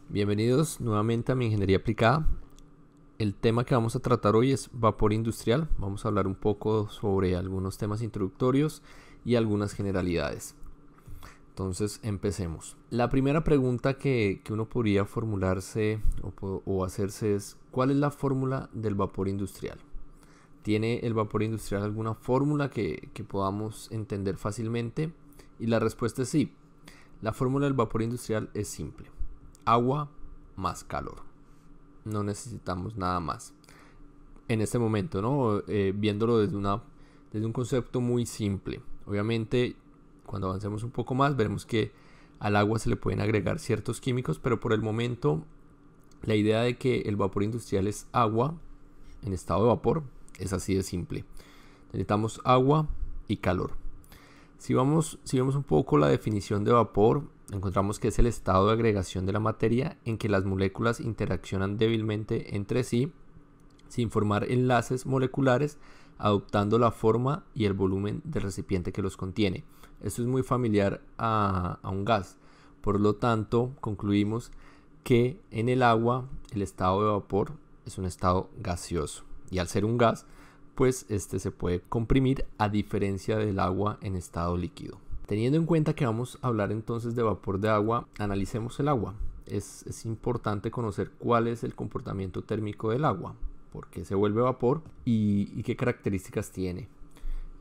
Bienvenidos nuevamente a mi ingeniería aplicada. El tema que vamos a tratar hoy es vapor industrial. Vamos a hablar un poco sobre algunos temas introductorios y algunas generalidades. Entonces empecemos. La primera pregunta que uno podría formularse o hacerse es: ¿cuál es la fórmula del vapor industrial? ¿Tiene el vapor industrial alguna fórmula que podamos entender fácilmente? Y la respuesta es sí. La fórmula del vapor industrial es simple: agua más calor. No necesitamos nada más. En este momento, ¿no? Viéndolo desde un concepto muy simple. Obviamente, cuando avancemos un poco más, veremos que al agua se le pueden agregar ciertos químicos, pero por el momento, la idea de que el vapor industrial es agua en estado de vapor es así de simple. Necesitamos agua y calor. Si vemos un poco la definición de vapor, encontramos que es el estado de agregación de la materia en que las moléculas interaccionan débilmente entre sí, sin formar enlaces moleculares, adoptando la forma y el volumen del recipiente que los contiene. Esto es muy familiar a un gas. Por lo tanto, concluimos que en el agua el estado de vapor es un estado gaseoso. Y al ser un gas, pues este se puede comprimir a diferencia del agua en estado líquido. Teniendo en cuenta que vamos a hablar entonces de vapor de agua, analicemos el agua. Es importante conocer cuál es el comportamiento térmico del agua, por qué se vuelve vapor y qué características tiene.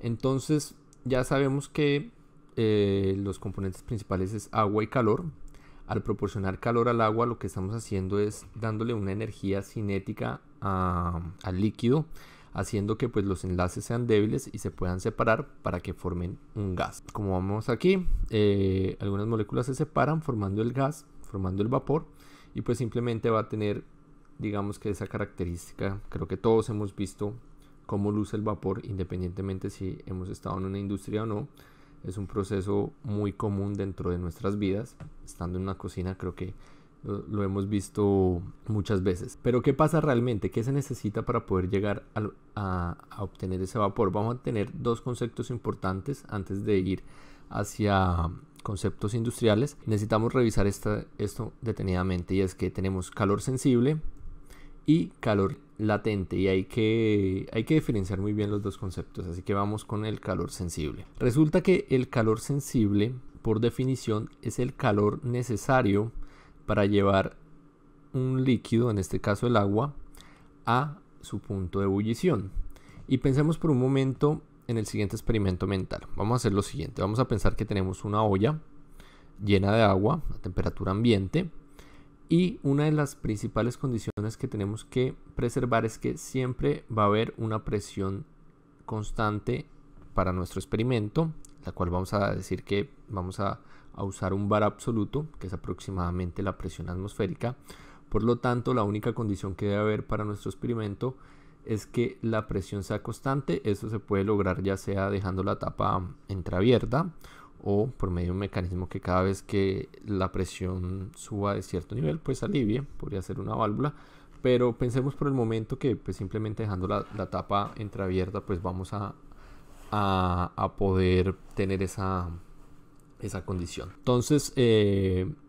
Entonces ya sabemos que los componentes principales es agua y calor. Al proporcionar calor al agua, lo que estamos haciendo es dándole una energía cinética al líquido, haciendo que pues los enlaces sean débiles y se puedan separar para que formen un gas. Como vemos aquí, algunas moléculas se separan formando el gas, formando el vapor, y pues simplemente va a tener, digamos que esa característica. Creo que todos hemos visto cómo luce el vapor, independientemente si hemos estado en una industria o no. Es un proceso muy común dentro de nuestras vidas. Estando en una cocina, creo que lo hemos visto muchas veces. Pero ¿qué pasa realmente? ¿Qué se necesita para poder llegar a obtener ese vapor? Vamos a tener dos conceptos importantes antes de ir hacia conceptos industriales. Necesitamos revisar esto detenidamente, y es que tenemos calor sensible y calor latente, y hay que diferenciar muy bien los dos conceptos. Así que vamos con el calor sensible. Resulta que el calor sensible, por definición, es el calor necesario para llevar un líquido, en este caso el agua, a su punto de ebullición. Y pensemos por un momento en el siguiente experimento mental. Vamos a hacer lo siguiente: vamos a pensar que tenemos una olla llena de agua a temperatura ambiente, y una de las principales condiciones que tenemos que preservar es que siempre va a haber una presión constante para nuestro experimento, la cual vamos a decir que vamos a usar un bar absoluto, que es aproximadamente la presión atmosférica. Por lo tanto, la única condición que debe haber para nuestro experimento es que la presión sea constante. Eso se puede lograr ya sea dejando la tapa entreabierta o por medio de un mecanismo que cada vez que la presión suba de cierto nivel, pues alivie. Podría ser una válvula, pero pensemos por el momento que pues simplemente dejando la tapa entreabierta, pues vamos a poder tener esa condición. Entonces,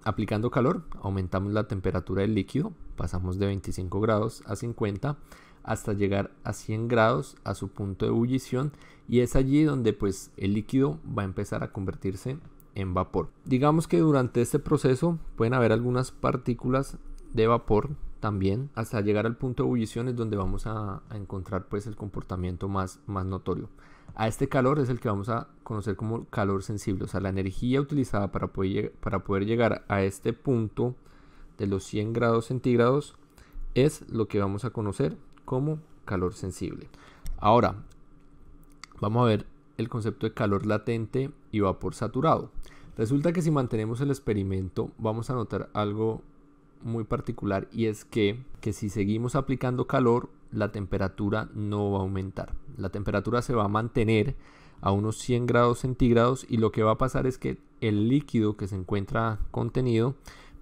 aplicando calor, aumentamos la temperatura del líquido, pasamos de 25 grados a 50 hasta llegar a 100 grados a su punto de ebullición, y es allí donde pues el líquido va a empezar a convertirse en vapor. Digamos que durante este proceso pueden haber algunas partículas de vapor también. Hasta llegar al punto de ebullición es donde vamos a encontrar pues el comportamiento más notorio. A este calor es el que vamos a conocer como calor sensible, o sea, la energía utilizada para poder llegar a este punto de los 100 grados centígrados es lo que vamos a conocer como calor sensible. Ahora, vamos a ver el concepto de calor latente y vapor saturado. Resulta que si mantenemos el experimento, vamos a notar algo muy particular, y es que si seguimos aplicando calor, la temperatura no va a aumentar. La temperatura se va a mantener a unos 100 grados centígrados, y lo que va a pasar es que el líquido que se encuentra contenido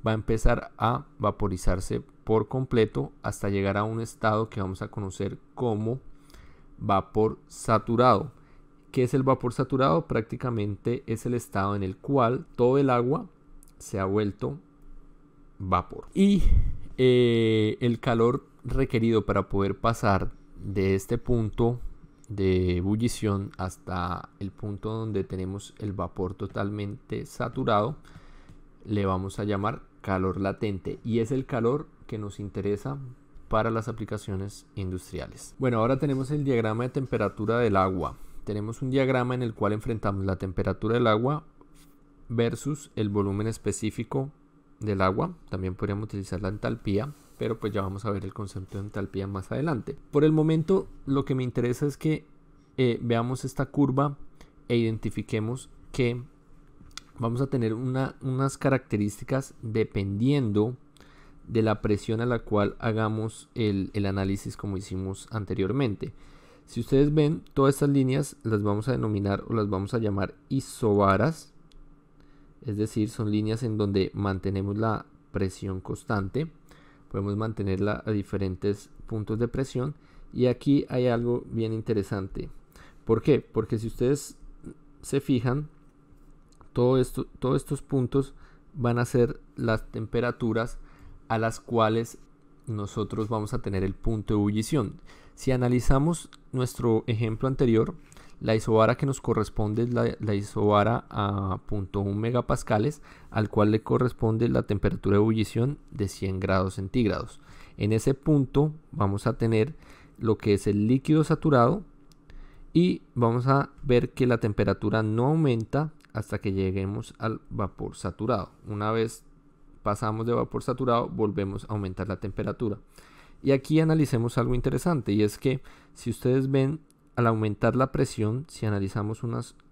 va a empezar a vaporizarse por completo hasta llegar a un estado que vamos a conocer como vapor saturado. ¿Qué es el vapor saturado? Prácticamente es el estado en el cual todo el agua se ha vuelto vapor. Y el calor requerido para poder pasar de este punto de ebullición hasta el punto donde tenemos el vapor totalmente saturado le vamos a llamar calor latente, y es el calor que nos interesa para las aplicaciones industriales. Bueno, ahora tenemos el diagrama de temperatura del agua. Tenemos un diagrama en el cual enfrentamos la temperatura del agua versus el volumen específico del agua. También podríamos utilizar la entalpía, pero pues ya vamos a ver el concepto de entalpía más adelante. Por el momento lo que me interesa es que veamos esta curva e identifiquemos que vamos a tener unas características dependiendo de la presión a la cual hagamos el análisis, como hicimos anteriormente. Si ustedes ven, todas estas líneas las vamos a denominar o las vamos a llamar isobaras, es decir, son líneas en donde mantenemos la presión constante. Podemos mantenerla a diferentes puntos de presión, y aquí hay algo bien interesante. ¿Por qué? Porque si ustedes se fijan, todos estos puntos van a ser las temperaturas a las cuales nosotros vamos a tener el punto de ebullición. Si analizamos nuestro ejemplo anterior, la isobara que nos corresponde es la isobara a 0.1 megapascales, al cual le corresponde la temperatura de ebullición de 100 grados centígrados. En ese punto vamos a tener lo que es el líquido saturado, y vamos a ver que la temperatura no aumenta hasta que lleguemos al vapor saturado. Una vez pasamos de vapor saturado, volvemos a aumentar la temperatura. Y aquí analicemos algo interesante, y es que si ustedes ven, al aumentar la presión, si analizamos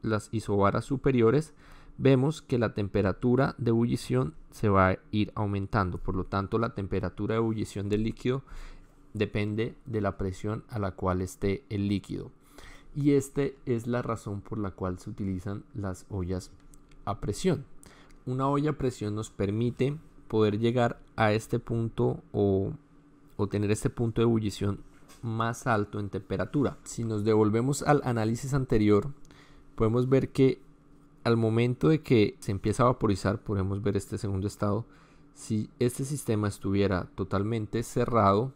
las isobaras superiores, vemos que la temperatura de ebullición se va a ir aumentando. Por lo tanto, la temperatura de ebullición del líquido depende de la presión a la cual esté el líquido. Y esta es la razón por la cual se utilizan las ollas a presión. Una olla a presión nos permite poder llegar a este punto o tener este punto de ebullición más alto en temperatura. Si nos devolvemos al análisis anterior, podemos ver que al momento de que se empieza a vaporizar, podemos ver este segundo estado. Si este sistema estuviera totalmente cerrado,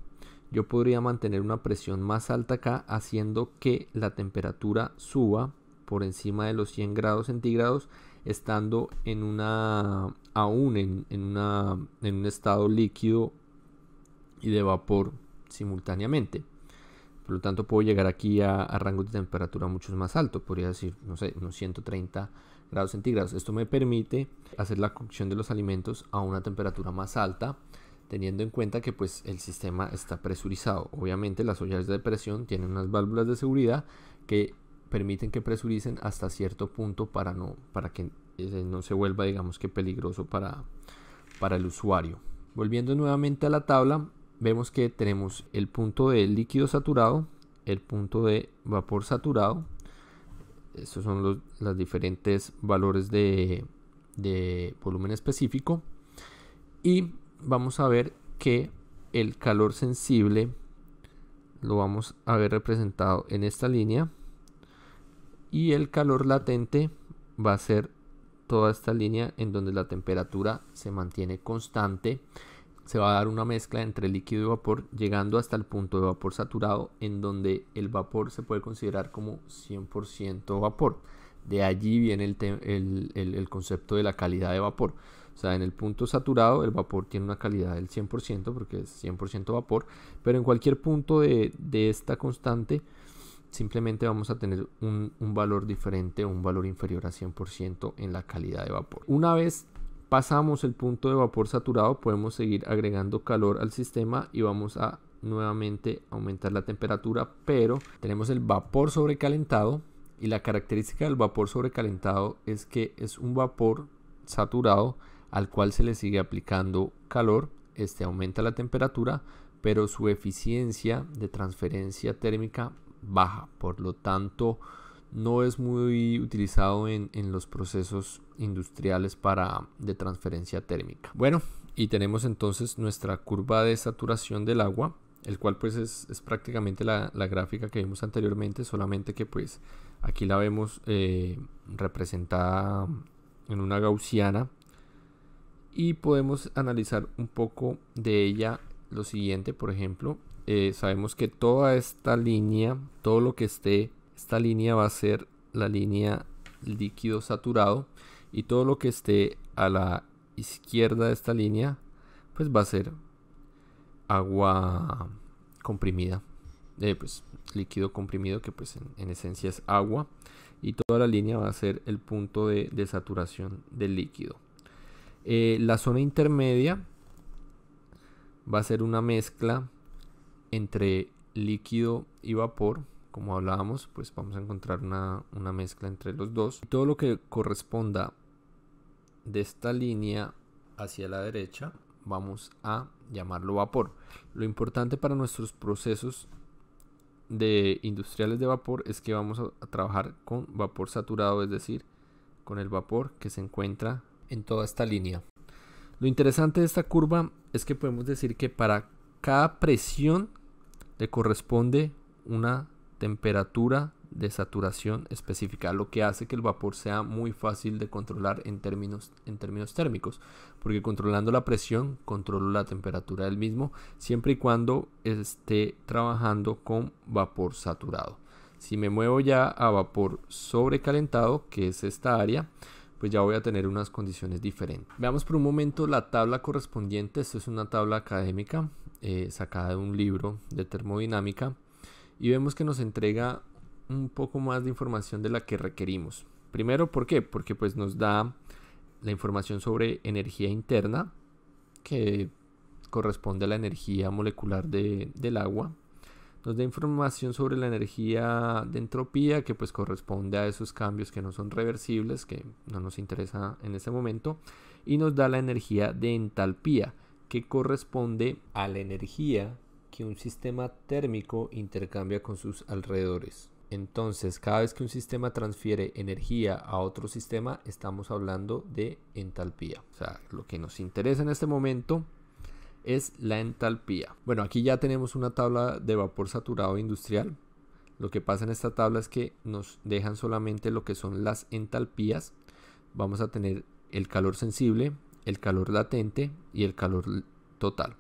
yo podría mantener una presión más alta acá, haciendo que la temperatura suba por encima de los 100 grados centígrados, estando aún en un estado líquido y de vapor simultáneamente. Por lo tanto, puedo llegar aquí a rangos de temperatura mucho más altos, podría decir, no sé, unos 130 grados centígrados. Esto me permite hacer la cocción de los alimentos a una temperatura más alta, teniendo en cuenta que pues el sistema está presurizado. Obviamente las ollas de presión tienen unas válvulas de seguridad que permiten que presuricen hasta cierto punto para que no se vuelva, digamos, que peligroso para el usuario. Volviendo nuevamente a la tabla, vemos que tenemos el punto de líquido saturado, el punto de vapor saturado. Estos son los diferentes valores de volumen específico, y vamos a ver que el calor sensible lo vamos a ver representado en esta línea, y el calor latente va a ser toda esta línea en donde la temperatura se mantiene constante. Se va a dar una mezcla entre líquido y vapor, llegando hasta el punto de vapor saturado, en donde el vapor se puede considerar como 100% vapor. De allí viene el concepto de la calidad de vapor. O sea, en el punto saturado el vapor tiene una calidad del 100% porque es 100% vapor, pero en cualquier punto de esta constante simplemente vamos a tener un valor diferente o un valor inferior a 100% en la calidad de vapor. Una vez pasamos el punto de vapor saturado, podemos seguir agregando calor al sistema y vamos a nuevamente aumentar la temperatura, pero tenemos el vapor sobrecalentado, y la característica del vapor sobrecalentado es que es un vapor saturado al cual se le sigue aplicando calor. Este aumenta la temperatura, pero su eficiencia de transferencia térmica baja, por lo tanto no es muy utilizado en los procesos industriales de transferencia térmica. Bueno, y tenemos entonces nuestra curva de saturación del agua, el cual pues es prácticamente la gráfica que vimos anteriormente, solamente que pues aquí la vemos representada en una gaussiana, y podemos analizar un poco de ella lo siguiente. Por ejemplo, sabemos que toda esta línea, todo lo que esté, esta línea va a ser la línea líquido saturado, y todo lo que esté a la izquierda de esta línea pues va a ser agua comprimida, pues líquido comprimido, que pues en esencia es agua, y toda la línea va a ser el punto de saturación del líquido. La zona intermedia va a ser una mezcla entre líquido y vapor. Como hablábamos, pues vamos a encontrar una mezcla entre los dos. Todo lo que corresponda de esta línea hacia la derecha vamos a llamarlo vapor. Lo importante para nuestros procesos industriales de vapor es que vamos a trabajar con vapor saturado, es decir, con el vapor que se encuentra en toda esta línea. Lo interesante de esta curva es que podemos decir que para cada presión le corresponde una temperatura de saturación específica, lo que hace que el vapor sea muy fácil de controlar en términos térmicos, porque controlando la presión controlo la temperatura del mismo, siempre y cuando esté trabajando con vapor saturado. Si me muevo ya a vapor sobrecalentado, que es esta área, pues ya voy a tener unas condiciones diferentes. Veamos por un momento la tabla correspondiente. Esto es una tabla académica sacada de un libro de termodinámica, y vemos que nos entrega un poco más de información de la que requerimos. Primero, ¿por qué? Porque pues nos da la información sobre energía interna, que corresponde a la energía molecular del agua. Nos da información sobre la energía de entropía, que pues corresponde a esos cambios que no son reversibles, que no nos interesa en ese momento. Y nos da la energía de entalpía, que corresponde a la energía que un sistema térmico intercambia con sus alrededores. Entonces, cada vez que un sistema transfiere energía a otro sistema, estamos hablando de entalpía. O sea, lo que nos interesa en este momento es la entalpía. Bueno, aquí ya tenemos una tabla de vapor saturado industrial. Lo que pasa en esta tabla es que nos dejan solamente lo que son las entalpías. Vamos a tener el calor sensible, el calor latente y el calor total.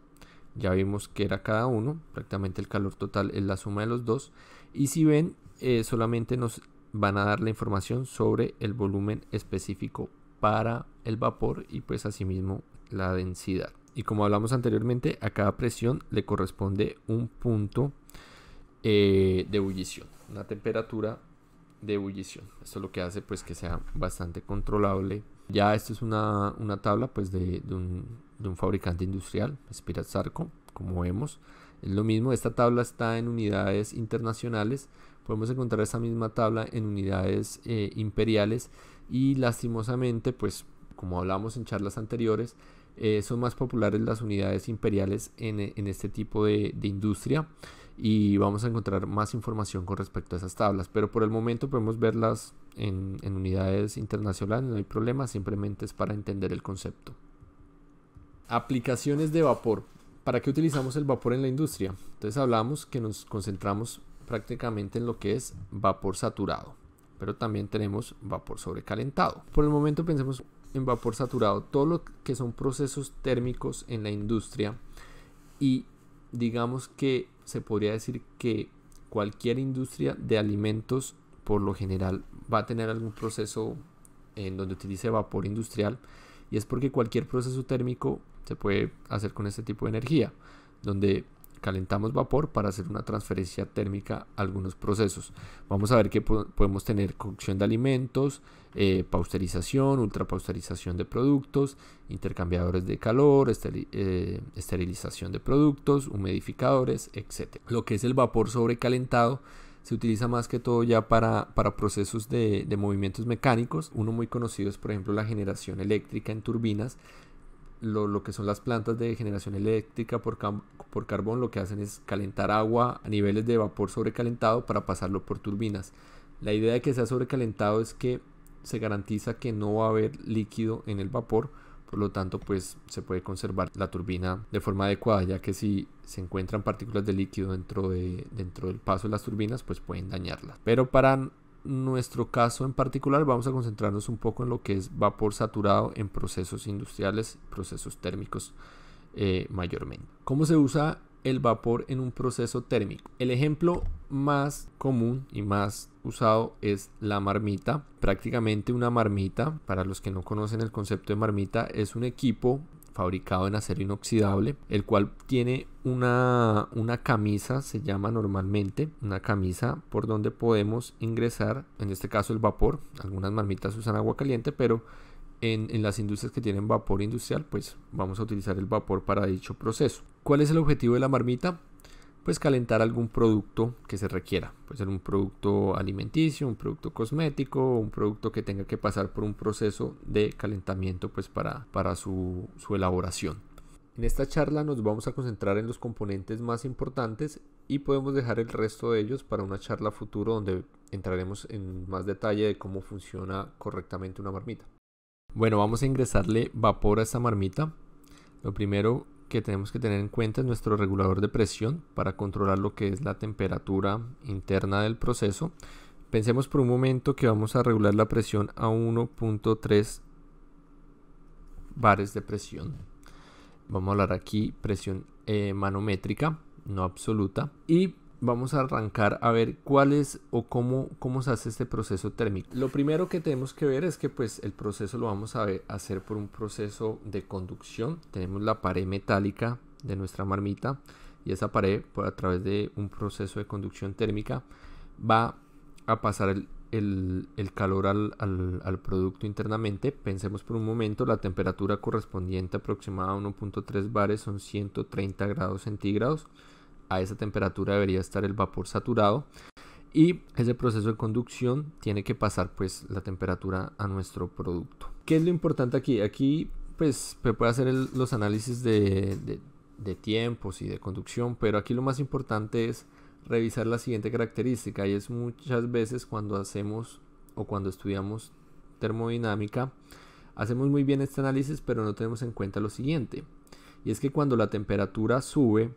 Ya vimos que era cada uno. Prácticamente el calor total es la suma de los dos. Y si ven, solamente nos van a dar la información sobre el volumen específico para el vapor y pues asimismo la densidad. Y como hablamos anteriormente, a cada presión le corresponde un punto de ebullición, una temperatura de ebullición. Esto es lo que hace pues que sea bastante controlable. Ya esto es una tabla pues de un fabricante industrial, Spirax-Sarco, como vemos. Es lo mismo, esta tabla está en unidades internacionales. Podemos encontrar esta misma tabla en unidades imperiales, y lastimosamente, pues como hablamos en charlas anteriores, son más populares las unidades imperiales en este tipo de industria, y vamos a encontrar más información con respecto a esas tablas, pero por el momento podemos verlas en unidades internacionales, no hay problema, simplemente es para entender el concepto. Aplicaciones de vapor. ¿Para qué utilizamos el vapor en la industria? Entonces hablamos que nos concentramos prácticamente en lo que es vapor saturado, pero también tenemos vapor sobrecalentado. Por el momento pensemos en vapor saturado, todo lo que son procesos térmicos en la industria, y digamos que se podría decir que cualquier industria de alimentos por lo general va a tener algún proceso en donde utilice vapor industrial, y es porque cualquier proceso térmico se puede hacer con este tipo de energía, donde calentamos vapor para hacer una transferencia térmica a algunos procesos. Vamos a ver que podemos tener cocción de alimentos, pasteurización, ultrapasteurización de productos, intercambiadores de calor, esterilización de productos, humidificadores, etc. Lo que es el vapor sobrecalentado se utiliza más que todo ya para procesos de movimientos mecánicos. Uno muy conocido es, por ejemplo, la generación eléctrica en turbinas. Lo que son las plantas de generación eléctrica por carbón, lo que hacen es calentar agua a niveles de vapor sobrecalentado para pasarlo por turbinas. La idea de que sea sobrecalentado es que se garantiza que no va a haber líquido en el vapor, por lo tanto pues se puede conservar la turbina de forma adecuada, ya que si se encuentran partículas de líquido dentro del paso de las turbinas, pues pueden dañarlas. Pero para nuestro caso en particular vamos a concentrarnos un poco en lo que es vapor saturado en procesos industriales, procesos térmicos mayormente. ¿Cómo se usa el vapor en un proceso térmico? El ejemplo más común y más usado es la marmita. Prácticamente una marmita, para los que no conocen el concepto de marmita, es un equipo fabricado en acero inoxidable, el cual tiene una camisa, se llama normalmente una camisa por donde podemos ingresar, en este caso el vapor. Algunas marmitas usan agua caliente, pero en las industrias que tienen vapor industrial, pues vamos a utilizar el vapor para dicho proceso. ¿Cuál es el objetivo de la marmita? Pues calentar algún producto que se requiera. Puede ser un producto alimenticio, un producto cosmético, un producto que tenga que pasar por un proceso de calentamiento pues para su elaboración. En esta charla nos vamos a concentrar en los componentes más importantes y podemos dejar el resto de ellos para una charla futuro donde entraremos en más detalle de cómo funciona correctamente una marmita. Bueno, vamos a ingresarle vapor a esta marmita. Lo primero que tenemos que tener en cuenta es nuestro regulador de presión para controlar lo que es la temperatura interna del proceso. Pensemos por un momento que vamos a regular la presión a 1.3 bares de presión. Vamos a hablar aquí presión manométrica, no absoluta. Y vamos a arrancar a ver cuál es o cómo se hace este proceso térmico. Lo primero que tenemos que ver es que pues el proceso lo vamos a hacer por un proceso de conducción. Tenemos la pared metálica de nuestra marmita y esa pared, pues, a través de un proceso de conducción térmica va a pasar el calor al producto internamente. Pensemos por un momento, la temperatura correspondiente aproximada a 1.3 bares son 130 grados centígrados. A esa temperatura debería estar el vapor saturado y ese proceso de conducción tiene que pasar pues la temperatura a nuestro producto. ¿Qué es lo importante aquí? Aquí pues se puede hacer los análisis de tiempos y de conducción, pero aquí lo más importante es revisar la siguiente característica, y es muchas veces cuando hacemos o cuando estudiamos termodinámica hacemos muy bien este análisis, pero no tenemos en cuenta lo siguiente, y es que cuando la temperatura sube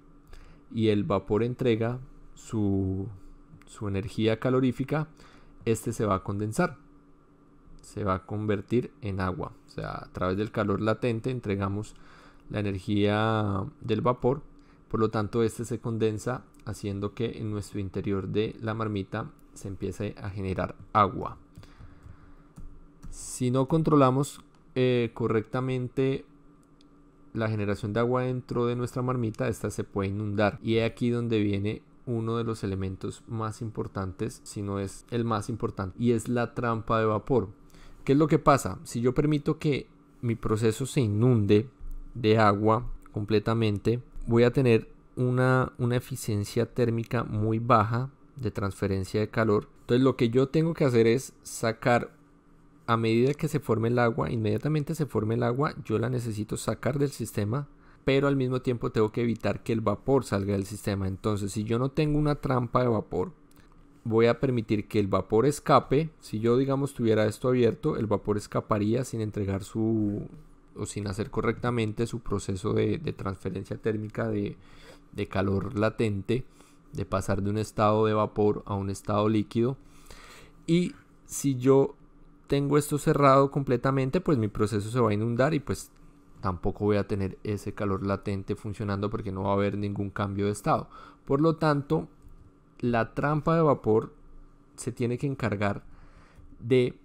y el vapor entrega su energía calorífica, este se va a condensar, se va a convertir en agua. O sea, a través del calor latente entregamos la energía del vapor, por lo tanto este se condensa, haciendo que en nuestro interior de la marmita se empiece a generar agua. Si no controlamos correctamente la generación de agua dentro de nuestra marmita, esta se puede inundar, y es aquí donde viene uno de los elementos más importantes, si no es el más importante, y es la trampa de vapor. ¿Qué es lo que pasa? Si yo permito que mi proceso se inunde de agua completamente, voy a tener una eficiencia térmica muy baja de transferencia de calor. Entonces lo que yo tengo que hacer es sacar, a medida que se forme el agua, inmediatamente se forme el agua, yo la necesito sacar del sistema, pero al mismo tiempo tengo que evitar que el vapor salga del sistema. Entonces, si yo no tengo una trampa de vapor, voy a permitir que el vapor escape. Si yo, digamos, tuviera esto abierto, el vapor escaparía sin entregar o sin hacer correctamente su proceso de transferencia térmica de calor latente, de pasar de un estado de vapor a un estado líquido. Y si yo tengo esto cerrado completamente, pues mi proceso se va a inundar y pues tampoco voy a tener ese calor latente funcionando, porque no va a haber ningún cambio de estado. Por lo tanto, la trampa de vapor se tiene que encargar de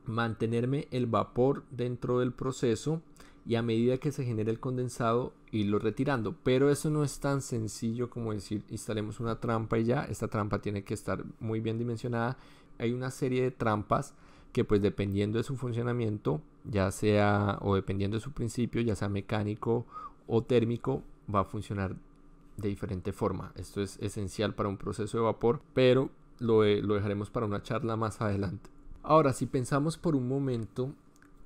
mantenerme el vapor dentro del proceso, y a medida que se genere el condensado irlo retirando. Pero eso no es tan sencillo como decir instalemos una trampa y ya. Esta trampa tiene que estar muy bien dimensionada. Hay una serie de trampas que pues dependiendo de su funcionamiento, ya sea, o dependiendo de su principio, ya sea mecánico o térmico, va a funcionar de diferente forma. Esto es esencial para un proceso de vapor, pero lo dejaremos para una charla más adelante. Ahora, si pensamos por un momento,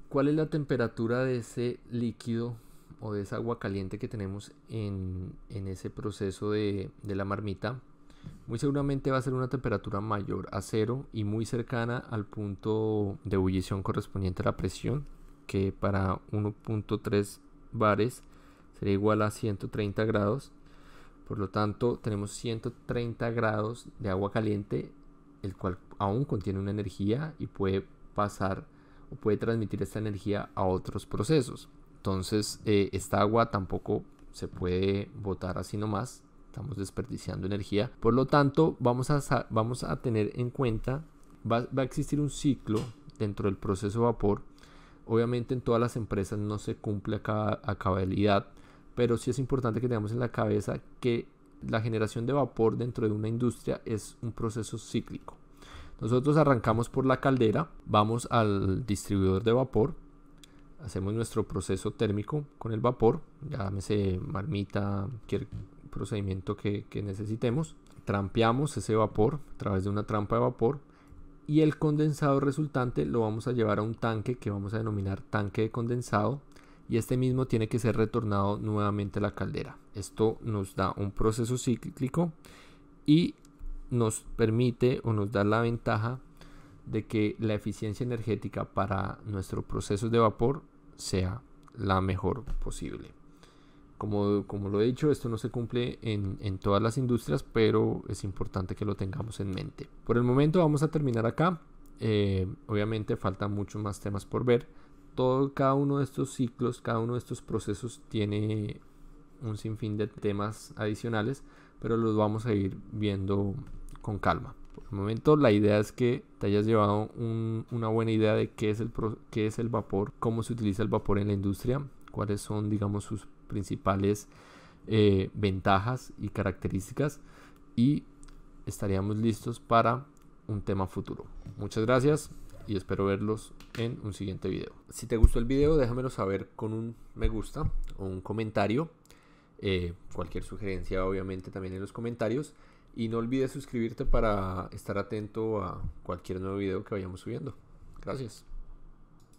¿cuál es la temperatura de ese líquido o de esa agua caliente que tenemos en ese proceso de la marmita? Muy seguramente va a ser una temperatura mayor a 0 y muy cercana al punto de ebullición correspondiente a la presión, que para 1.3 bares sería igual a 130 grados. Por lo tanto, tenemos 130 grados de agua caliente el cual aún contiene una energía y puede pasar o puede transmitir esta energía a otros procesos. Entonces esta agua tampoco se puede botar así nomás, estamos desperdiciando energía. Por lo tanto, vamos a tener en cuenta, va a existir un ciclo dentro del proceso vapor. Obviamente en todas las empresas no se cumple a cabalidad, pero sí es importante que tengamos en la cabeza que la generación de vapor dentro de una industria es un proceso cíclico. Nosotros arrancamos por la caldera, vamos al distribuidor de vapor, hacemos nuestro proceso térmico con el vapor, llámese marmita, cualquier procedimiento que necesitemos. Trampeamos ese vapor a través de una trampa de vapor y el condensado resultante lo vamos a llevar a un tanque que vamos a denominar tanque de condensado, y este mismo tiene que ser retornado nuevamente a la caldera. Esto nos da un proceso cíclico y nos permite o nos da la ventaja de que la eficiencia energética para nuestros procesos de vapor sea la mejor posible. Como lo he dicho, esto no se cumple en todas las industrias, pero es importante que lo tengamos en mente. Por el momento vamos a terminar acá. Obviamente faltan muchos más temas por ver. Cada uno de estos ciclos, cada uno de estos procesos tiene un sinfín de temas adicionales, pero los vamos a ir viendo con calma. Por el momento la idea es que te hayas llevado una buena idea de qué es el vapor, cómo se utiliza el vapor en la industria, cuáles son, digamos, sus principales ventajas y características, y estaríamos listos para un tema futuro. Muchas gracias y espero verlos en un siguiente video. Si te gustó el video, déjamelo saber con un me gusta o un comentario. Cualquier sugerencia obviamente también en los comentarios, y no olvides suscribirte para estar atento a cualquier nuevo video que vayamos subiendo. Gracias.